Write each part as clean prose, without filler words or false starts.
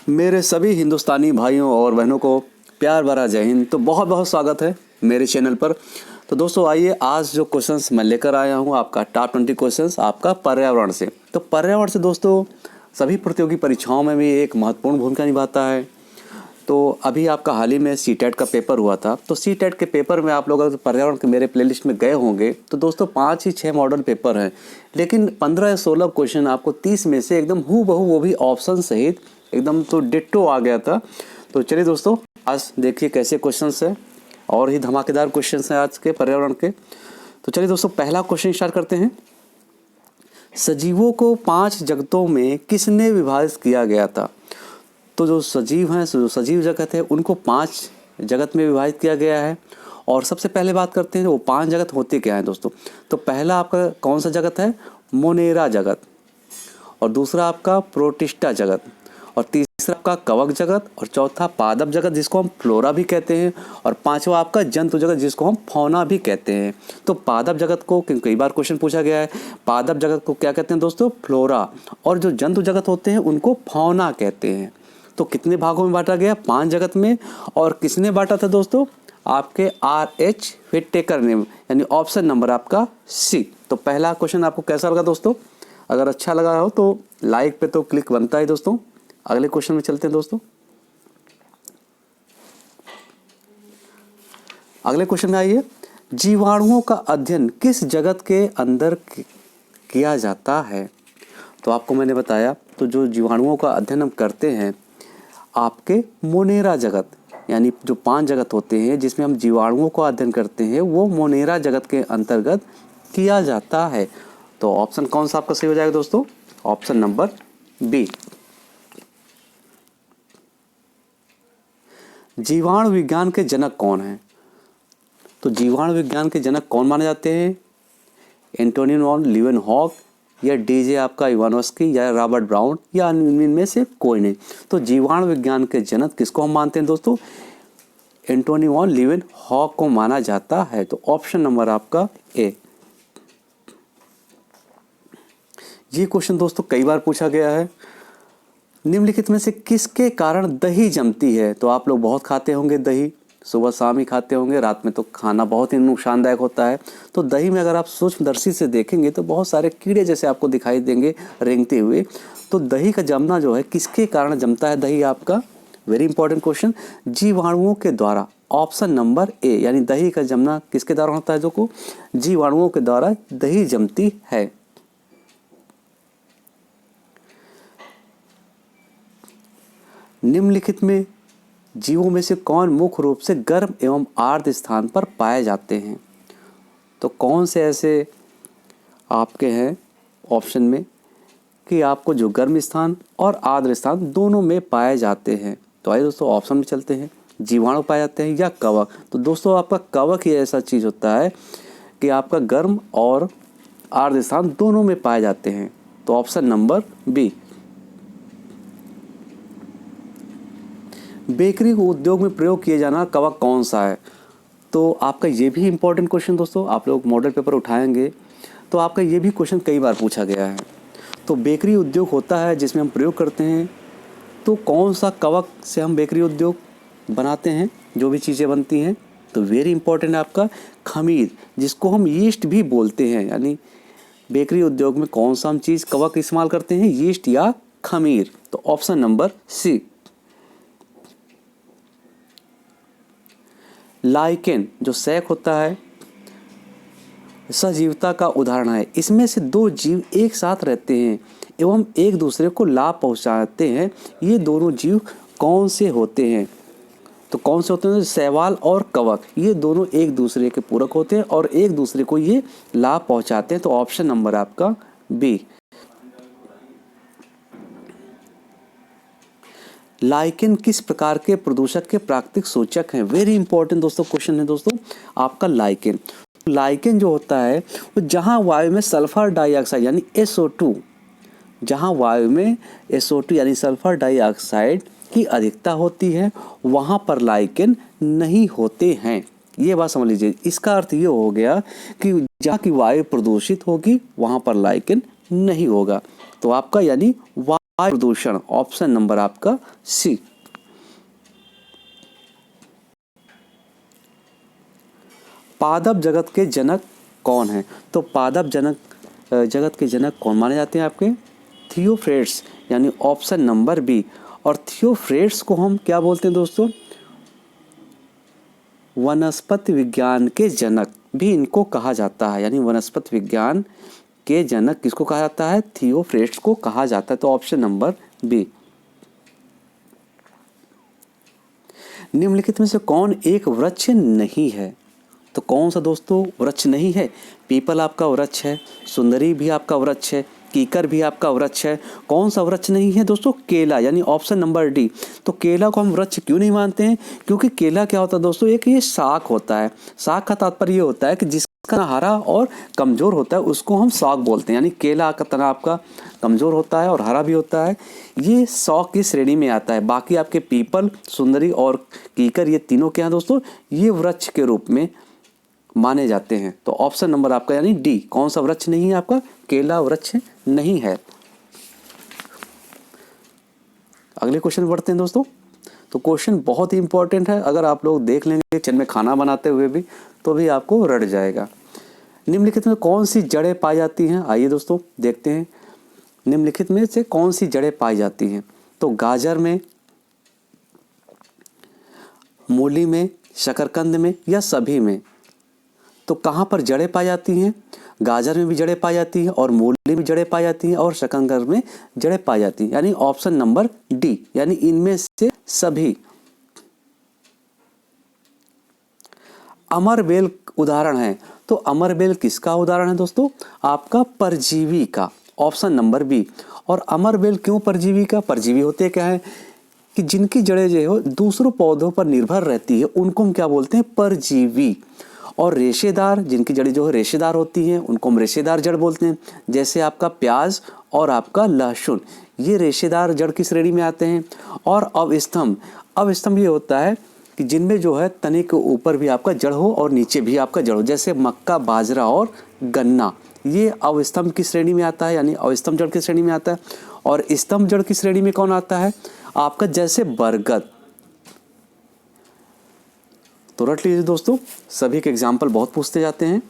मेरे सभी हिंदुस्तानी भाइयों और बहनों को प्यार भरा जय हिंद। तो बहुत बहुत स्वागत है मेरे चैनल पर। तो दोस्तों आइए, आज जो क्वेश्चंस मैं लेकर आया हूँ आपका टॉप 20 क्वेश्चंस आपका पर्यावरण से। तो पर्यावरण से दोस्तों सभी प्रतियोगी परीक्षाओं में भी एक महत्वपूर्ण भूमिका निभाता है। तो अभी आपका हाल ही में सीटेट का पेपर हुआ था। तो सीटेट के पेपर में आप लोग अगर पर्यावरण के मेरे प्लेलिस्ट में गए होंगे तो दोस्तों 5 ही 6 मॉडल पेपर हैं, लेकिन 15 या 16 क्वेश्चन आपको 30 में से एकदम हूबहू, वो भी ऑप्शन सहित एकदम तो डिट्टो आ गया था। तो चलिए दोस्तों, आज देखिए कैसे क्वेश्चंस है, और ही धमाकेदार क्वेश्चंस हैं आज के पर्यावरण के। तो चलिए दोस्तों, पहला क्वेश्चन स्टार्ट करते हैं। सजीवों को 5 जगतों में किसने विभाजित किया गया था? तो जो सजीव हैं, जो सजीव जगत है, उनको 5 जगत में विभाजित किया गया है। और सबसे पहले बात करते हैं वो 5 जगत होते क्या हैं दोस्तों। तो पहला आपका कौन सा जगत है? मोनेरा जगत। और दूसरा आपका प्रोटिस्टा जगत। और तीसरा आपका कवक जगत। और चौथा पादप जगत, जिसको हम फ्लोरा भी कहते हैं। और पांचवा आपका जंतु जगत, जिसको हम फौना भी कहते हैं। तो पादप जगत को कई बार क्वेश्चन पूछा गया है, पादप जगत को क्या कहते हैं दोस्तों? फ्लोरा। और जो जंतु जगत होते हैं उनको फौना कहते हैं। तो कितने भागों में बांटा गया? 5 जगत में। और किसने बांटा था दोस्तों? आपके RH व्हिटेकर ने, यानी ऑप्शन नंबर आपका C। तो पहला क्वेश्चन आपको कैसा लगा दोस्तों? अगर अच्छा लगा हो तो लाइक पे तो क्लिक बनता है दोस्तों। अगले क्वेश्चन में चलते हैं दोस्तों। अगले क्वेश्चन में आइए, जीवाणुओं का अध्ययन किस जगत के अंदर किया जाता है? तो आपको मैंने बताया, तो जो जीवाणुओं का अध्ययन हम करते हैं आपके मोनेरा जगत, यानी जो 5 जगत होते हैं जिसमें हम जीवाणुओं का अध्ययन करते हैं, वो मोनेरा जगत के अंतर्गत किया जाता है। तो ऑप्शन कौन सा आपका सही हो जाएगा दोस्तों? Option number B। जीवाणु विज्ञान के जनक कौन हैं? तो जीवाणु विज्ञान के जनक कौन माने जाते हैं? एंटोनी वॉन लीवेनहॉक, या DJ आपका इवानोस्की, या रॉबर्ट ब्राउन, या इनमें से कोई नहीं। तो जीवाणु विज्ञान के जनक किसको हम मानते हैं दोस्तों? एंटोनी वॉन लीवेनहॉक को माना जाता है। तो ऑप्शन नंबर आपका A। ये क्वेश्चन दोस्तों कई बार पूछा गया है। निम्नलिखित में से किसके कारण दही जमती है? तो आप लोग बहुत खाते होंगे दही, सुबह शाम ही खाते होंगे, रात में तो खाना बहुत ही नुकसानदायक होता है। तो दही में अगर आप सूक्ष्मदर्शी से देखेंगे तो बहुत सारे कीड़े जैसे आपको दिखाई देंगे रेंगते हुए। तो दही का जमना जो है किसके कारण जमता है दही आपका? Very important question. जीवाणुओं के द्वारा। ऑप्शन नंबर A, यानी दही का जमना किसके द्वारा होता है? जो को जीवाणुओं के द्वारा दही जमती है। निम्नलिखित में जीवों में से कौन मुख्य रूप से गर्म एवं आर्द्र स्थान पर पाए जाते हैं? तो कौन से ऐसे आपके हैं ऑप्शन में कि आपको जो गर्म स्थान और आर्द्र स्थान दोनों में पाए जाते हैं? तो आइए दोस्तों ऑप्शन में चलते हैं। जीवाणु पाए जाते हैं या कवक? तो दोस्तों आपका कवक ही ऐसा चीज़ होता है कि आपका गर्म और आर्द्र स्थान दोनों में पाए जाते हैं। तो ऑप्शन नंबर B। बेकरी उद्योग में प्रयोग किए जाना कवक कौन सा है? तो आपका ये भी इम्पोर्टेंट क्वेश्चन दोस्तों, आप लोग मॉडल पेपर उठाएंगे तो आपका ये भी क्वेश्चन कई बार पूछा गया है। तो बेकरी उद्योग होता है जिसमें हम प्रयोग करते हैं, तो कौन सा कवक से हम बेकरी उद्योग बनाते हैं, जो भी चीज़ें बनती हैं? तो वेरी इंपॉर्टेंट है आपका खमीर, जिसको हम यीस्ट भी बोलते हैं। यानी बेकरी उद्योग में कौन सा हम चीज़ कवक इस्तेमाल करते हैं? यीस्ट या खमीर। तो ऑप्शन नंबर C। लाइकेन जो सैक होता है सजीवता का उदाहरण है। इसमें से 2 जीव एक साथ रहते हैं एवं एक दूसरे को लाभ पहुंचाते हैं। ये दोनों जीव कौन से होते हैं? तो कौन से होते हैं? शैवाल और कवक, ये दोनों एक दूसरे के पूरक होते हैं और एक दूसरे को ये लाभ पहुंचाते हैं। तो ऑप्शन नंबर आपका B। लाइकेन किस प्रकार के प्रदूषक के प्राकृतिक सूचक हैं? वेरी इंपॉर्टेंट दोस्तों क्वेश्चन है दोस्तों आपका लाइकेन। लाइकेन जो होता है वो जहाँ वायु में सल्फर डाइऑक्साइड यानी SO2, जहाँ वायु में SO2 यानी सल्फर डाइऑक्साइड की अधिकता होती है, वहाँ पर लाइकेन नहीं होते हैं। ये बात समझ लीजिए। इसका अर्थ ये हो गया कि जहाँ की वायु प्रदूषित होगी वहाँ पर लाइकेन नहीं होगा। तो आपका यानी वायु प्रदूषण, ऑप्शन नंबर आपका सी। पादप जगत के जनक कौन है? तो पादप जगत के जनक कौन माने जाते हैं आपके? थियोफ्रेट्स, यानी ऑप्शन नंबर बी। और थियोफ्रेट्स को हम क्या बोलते हैं दोस्तों? वनस्पति विज्ञान के जनक भी इनको कहा जाता है, यानी वनस्पति विज्ञान के जनक किसको कहा जाता है? थियोफ्रेट्स को कहा जाता है। तो ऑप्शन नंबर बी। निम्नलिखित में से कौन एक वृक्ष नहीं है? तो कौन सा दोस्तों वृक्ष नहीं है? पीपल आपका वृक्ष है, सुंदरी भी आपका वृक्ष है, कीकर भी आपका वृक्ष है। कौन सा वृक्ष नहीं है दोस्तों? केला, यानी ऑप्शन नंबर डी। तो केला को हम वृक्ष क्यों नहीं मानते हैं? क्योंकि केला क्या होता है दोस्तों? एक ये शाक होता है। शाक का तात्पर्य ये होता है कि जिसका हरा और कमजोर होता है उसको हम शाक बोलते हैं। यानी केला का तना आपका कमजोर होता है और हरा भी होता है, ये शाक की श्रेणी में आता है। बाकी आपके पीपल, सुंदरी और कीकर, ये तीनों क्या हैं दोस्तों? ये वृक्ष के रूप में माने जाते हैं। तो ऑप्शन नंबर आपका यानी डी। कौन सा वृक्ष नहीं है आपका? केला वृक्ष नहीं है। अगले क्वेश्चन बढ़ते हैं दोस्तों। तो क्वेश्चन बहुत ही इंपॉर्टेंट है, अगर आप लोग देख लेंगे किचन में खाना बनाते हुए भी तो भी आपको रट जाएगा। निम्नलिखित में कौन सी जड़ें पाई जाती हैं? आइए दोस्तों देखते हैं निम्नलिखित में से कौन सी जड़ें पाई जाती हैं। तो गाजर में, मूली में, शकरकंद में या सभी में? तो कहाँ पर जड़ें पाई जाती हैं? गाजर में भी जड़ें पाई जाती हैं और मूली में भी जड़ें पाई जाती हैं और शकरकंद में जड़ें पाई जाती हैं, यानी ऑप्शन नंबर डी, यानी इनमें से सभी। अमरबेल उदाहरण है। तो अमरबेल किसका उदाहरण है दोस्तों? आपका परजीवी का, ऑप्शन नंबर बी। और अमरबेल क्यों परजीवी का? परजीवी होते क्या है कि जिनकी जड़ें जो है दूसरों पौधों पर निर्भर रहती है उनको हम क्या बोलते हैं? परजीवी। और रेशेदार, जिनकी जड़ें जो है रेशेदार होती हैं उनको हम रेशेदार जड़ बोलते हैं। जैसे आपका प्याज और आपका लहसुन, ये रेशेदार जड़ की श्रेणी में आते हैं। और अवस्तंभ ये होता है कि जिनमें जो है तने के ऊपर भी आपका जड़ हो और नीचे भी आपका जड़ हो, जैसे मक्का, बाजरा और गन्ना, ये अवस्तंभ की श्रेणी में आता है, यानी अवस्तंभ जड़ की श्रेणी में आता है। और स्तंभ जड़ की श्रेणी में कौन आता है? आपका जैसे बरगद। तो रट लीजिए दोस्तों, सभी के एग्जाम्पल बहुत पूछते जाते हैं।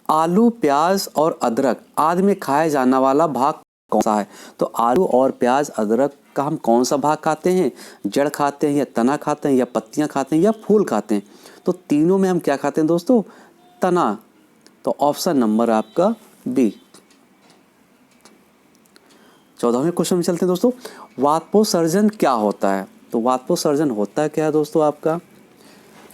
आलू, प्याज और अदरक आदि में खाया जाने वाला भाग कौन सा है? तो आलू और प्याज, अदरक का हम कौन सा भाग खाते हैं? जड़ खाते हैं या तना खाते हैं या पत्तियां खाते हैं या फूल खाते हैं? तो तीनों में हम क्या खाते हैं दोस्तों? तना। तो ऑप्शन नंबर आपका बी। 14वें क्वेश्चन में चलते हैं दोस्तों। वाष्पोत्सर्जन क्या होता है? तो वाष्पोत्सर्जन होता क्या है दोस्तों आपका?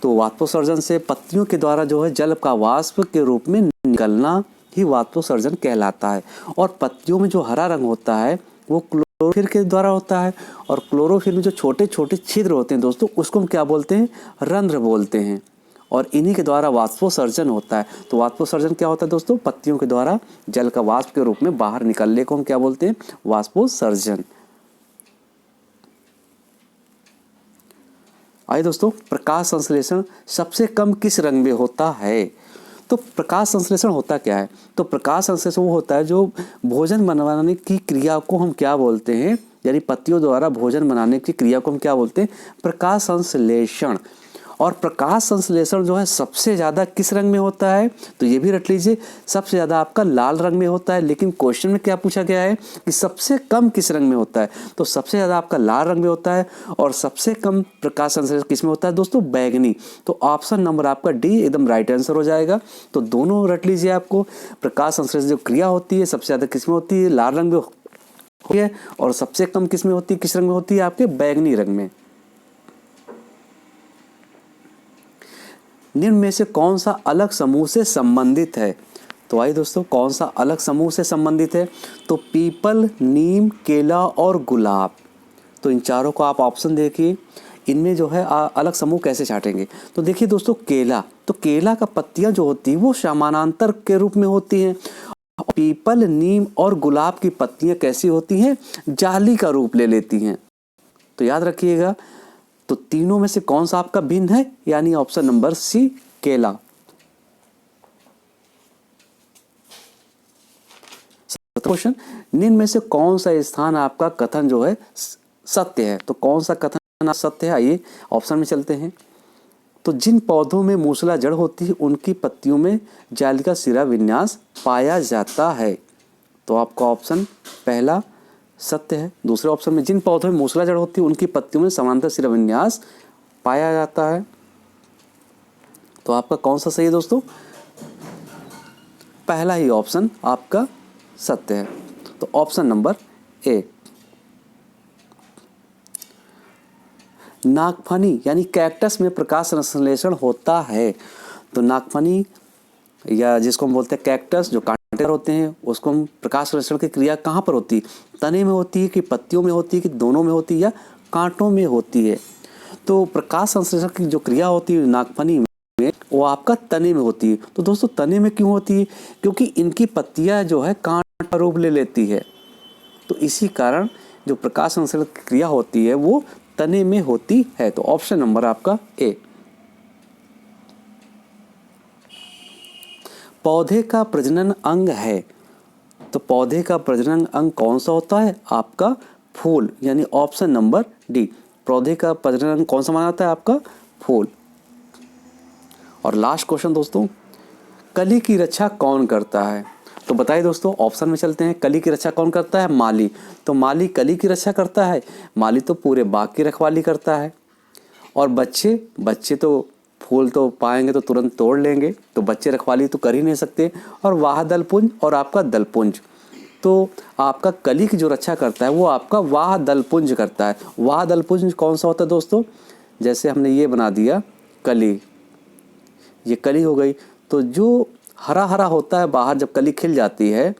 तो वाष्पोत्सर्जन से पत्तियों के द्वारा जो है जल का वाष्प के रूप में निकलना ही वाष्पोत्सर्जन कहलाता है। और पत्तियों में जो हरा रंग होता है वो क्लोरोफिल के द्वारा होता है। और क्लोरोफिल में जो छोटे छोटे छिद्र होते हैं दोस्तों उसको हम क्या बोलते हैं? रंध्र बोलते हैं। और इन्हीं के द्वारा वाष्पोत्सर्जन होता है। तो वाष्पोत्सर्जन क्या होता है दोस्तों? पत्तियों के द्वारा जल का वाष्प के रूप में बाहर निकलने को हम क्या बोलते हैं? वाष्पोत्सर्जन। आइए दोस्तों, प्रकाश संश्लेषण सबसे कम किस रंग में होता है? तो प्रकाश संश्लेषण होता क्या है? तो प्रकाश संश्लेषण वो होता है जो भोजन बनाने की क्रिया को हम क्या बोलते हैं? यानी पत्तियों द्वारा भोजन बनाने की क्रिया को हम क्या बोलते हैं? प्रकाश संश्लेषण। और प्रकाश संश्लेषण जो है सबसे ज़्यादा किस रंग में होता है? तो ये भी रट लीजिए, सबसे ज़्यादा आपका लाल रंग में होता है। लेकिन क्वेश्चन में क्या पूछा गया है कि सबसे कम किस रंग में होता है? तो सबसे ज़्यादा आपका लाल रंग में होता है। और सबसे कम प्रकाश संश्लेषण किस में होता है दोस्तों? बैगनी। तो ऑप्शन नंबर आपका डी एकदम राइट आंसर हो जाएगा। तो दोनों रट लीजिए आपको। प्रकाश संश्लेषण जो क्रिया होती है सबसे ज़्यादा किस में होती है? लाल रंग में होती है। और सबसे कम किस में होती है? किस रंग में होती है? आपके बैगनी रंग में। निम्न में से कौन सा अलग समूह से संबंधित है? तो आइए दोस्तों, कौन सा अलग समूह से संबंधित है? तो पीपल, नीम, केला और गुलाब। तो इन चारों को आप ऑप्शन देखिए, इनमें जो है अलग समूह कैसे छाटेंगे। तो देखिए दोस्तों, केला, तो केला का पत्तियां जो होती है वो समानांतर के रूप में होती हैं। पीपल, नीम और गुलाब की पत्तियां कैसी होती हैं? जाली का रूप ले लेती हैं। तो याद रखिएगा, तो तीनों में से कौन सा आपका भिन्न है? यानी ऑप्शन नंबर सी, केला। क्वेश्चन, निम्न में से कौन सा स्थान आपका कथन जो है सत्य है? तो कौन सा कथन सत्य है? आइए ऑप्शन में चलते हैं। तो जिन पौधों में मूसला जड़ होती है उनकी पत्तियों में जाली का सिरा विन्यास पाया जाता है। तो आपका ऑप्शन पहला सत्य है। दूसरे ऑप्शन में जिन पौधों में मूसला जड़ होती है उनकी पत्तियों में समांतर सिरा विन्यास पाया जाता है। तो आपका कौन सा सही है दोस्तों? पहला ही ऑप्शन आपका सत्य है। तो ऑप्शन नंबर ए। नागफनी यानी कैक्टस में प्रकाश संश्लेषण होता है। तो नागफनी या जिसको हम बोलते हैं कैक्टस, जो कांटे होते हैं, उसको हम प्रकाश संश्लेषण की क्रिया कहाँ पर होती है? तने में होती है कि पत्तियों में होती है कि दोनों में होती है या कांटों में होती है? तो प्रकाश संश्लेषण की जो क्रिया होती है नागफनी में, वो आपका तने में होती है। तो दोस्तों तने में क्यों होती है? क्योंकि इनकी पत्तियां जो है कांट का रूप ले लेती है। तो इसी कारण जो प्रकाश संश्लेषण की क्रिया होती है वो तने में होती है। तो ऑप्शन नंबर आपका ए। पौधे का प्रजनन अंग है। तो पौधे का प्रजनन अंग कौन सा होता है? आपका फूल, यानी ऑप्शन नंबर डी। पौधे का प्रजनन अंग कौन सा माना जाता है? आपका फूल। और लास्ट क्वेश्चन दोस्तों, कली की रक्षा कौन करता है? तो बताइए दोस्तों, ऑप्शन में चलते हैं। कली की रक्षा कौन करता है? माली। तो माली कली की रक्षा करता है? माली तो पूरे बाग की रखवाली करता है। और बच्चे तो फूल तो पाएंगे तो तुरंत तोड़ लेंगे, तो बच्चे रखवाली तो कर ही नहीं सकते। और वाह दलपुंज और आपका दलपुंज, तो आपका कली की जो रक्षा करता है वो आपका वाह दलपुंज करता है। वाह दलपुंज कौन सा होता है दोस्तों? जैसे हमने ये बना दिया कली, ये कली हो गई। तो जो हरा हरा होता है बाहर, जब कली खिल जाती है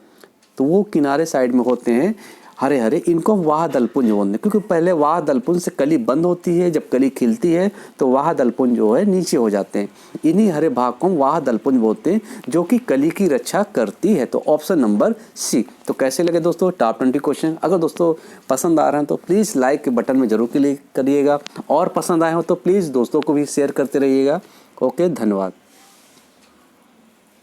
तो वो किनारे साइड में होते हैं हरे हरे, इनको वाह दलपुंज बोलते हैं। क्योंकि पहले वाह दलपुंज से कली बंद होती है, जब कली खिलती है तो वाह दलपुंज जो है नीचे हो जाते हैं। इन्हीं हरे भाग को हम वाह दलपुंज बोलते हैं, जो कि कली की रक्षा करती है। तो ऑप्शन नंबर सी। तो कैसे लगे दोस्तों टॉप 20 क्वेश्चन? अगर दोस्तों पसंद आ रहे हैं तो प्लीज़ लाइक के बटन में जरूर क्लिक करिएगा, और पसंद आए हो तो प्लीज़ दोस्तों को भी शेयर करते रहिएगा। ओके, धन्यवाद।